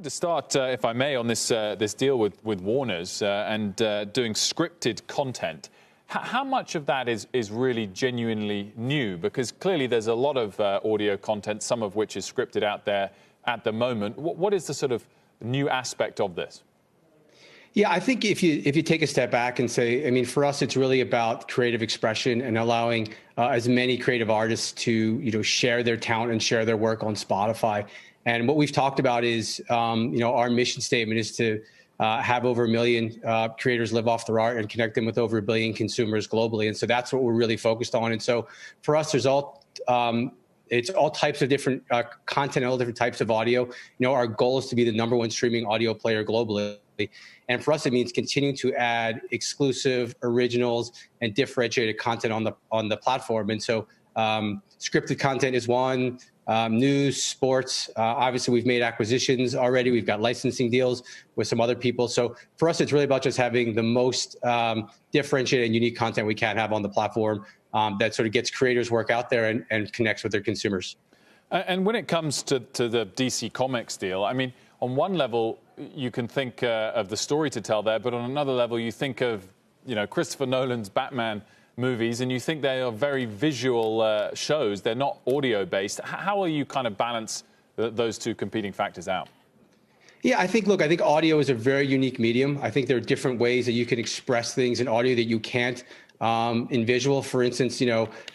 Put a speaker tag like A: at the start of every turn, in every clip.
A: To start, if I may, on this this deal with Warner's and doing scripted content, how much of that is really genuinely new? Because clearly there's a lot of audio content, some of which is scripted out there at the moment. What is the sort of new aspect of this?
B: Yeah, I think if you take a step back and say, I mean, for us, it's really about creative expression and allowing as many creative artists to share their talent and share their work on Spotify. And what we've talked about is, our mission statement is to have over 1 million creators live off their art and connect them with over 1 billion consumers globally. And so that's what we're really focused on. And so for us, there's it's all types of different content, all different types of audio. Our goal is to be the #1 streaming audio player globally. And for us, it means continuing to add exclusive, originals, and differentiated content on the platform. And so scripted content is one. News, sports. Obviously, we've made acquisitions already. We've got licensing deals with some other people. So for us, it's really about just having the most differentiated and unique content we can have on the platform that sort of gets creators' work out there and connects with their consumers.
A: And when it comes to the DC Comics deal, I mean, on one level, you can think of the story to tell there, but on another level, you think of Christopher Nolan's Batman movies, and you think they are very visual shows. They're not audio-based. How will you kind of balance those two competing factors out?
B: Yeah, I think audio is a very unique medium. I think there are different ways that you can express things in audio that you can't in visual. For instance,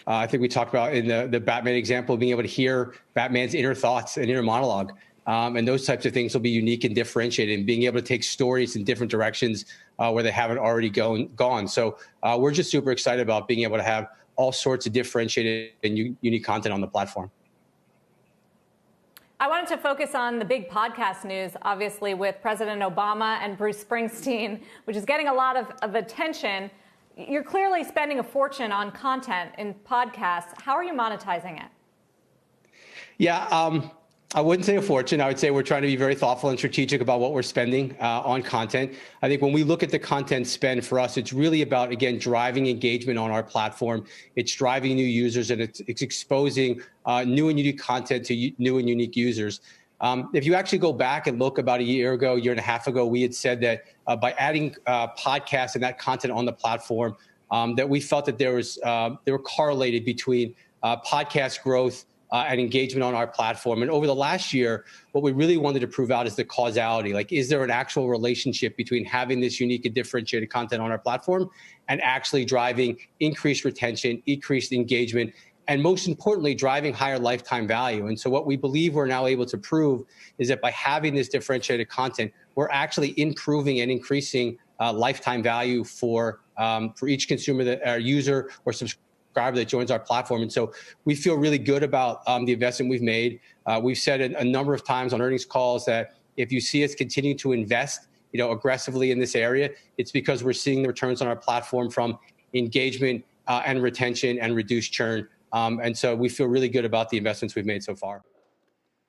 B: I think we talked about in the Batman example, being able to hear Batman's inner thoughts and inner monologue. And those types of things will be unique and differentiated, and being able to take stories in different directions where they haven't already gone. So we're just super excited about being able to have all sorts of differentiated and unique content on the platform.
C: I wanted to focus on the big podcast news, obviously, with President Obama and Bruce Springsteen, which is getting a lot of attention. You're clearly spending a fortune on content in podcasts. How are you monetizing it?
B: Yeah, I wouldn't say a fortune. I would say we're trying to be very thoughtful and strategic about what we're spending on content. I think when we look at the content spend for us, it's really about, again, driving engagement on our platform. It's driving new users, and it's exposing new and unique content to new and unique users. If you actually go back and look about a year and a half ago, we had said that by adding podcasts and that content on the platform, that we felt that they were correlated between podcast growth and engagement on our platform. And over the last year, what we really wanted to prove out is the causality. Like, is there an actual relationship between having this unique and differentiated content on our platform and actually driving increased retention, increased engagement, and most importantly, driving higher lifetime value? And so what we believe we're now able to prove is that by having this differentiated content, we're actually improving and increasing lifetime value for each consumer, our user or subscriber that joins our platform. And so we feel really good about the investment we've made. We've said it a number of times on earnings calls that if you see us continue to invest aggressively in this area, it's because we're seeing the returns on our platform from engagement and retention and reduced churn. And so we feel really good about the investments we've made so far.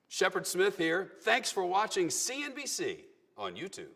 D: Shepard Smith here. Thanks for watching CNBC on YouTube.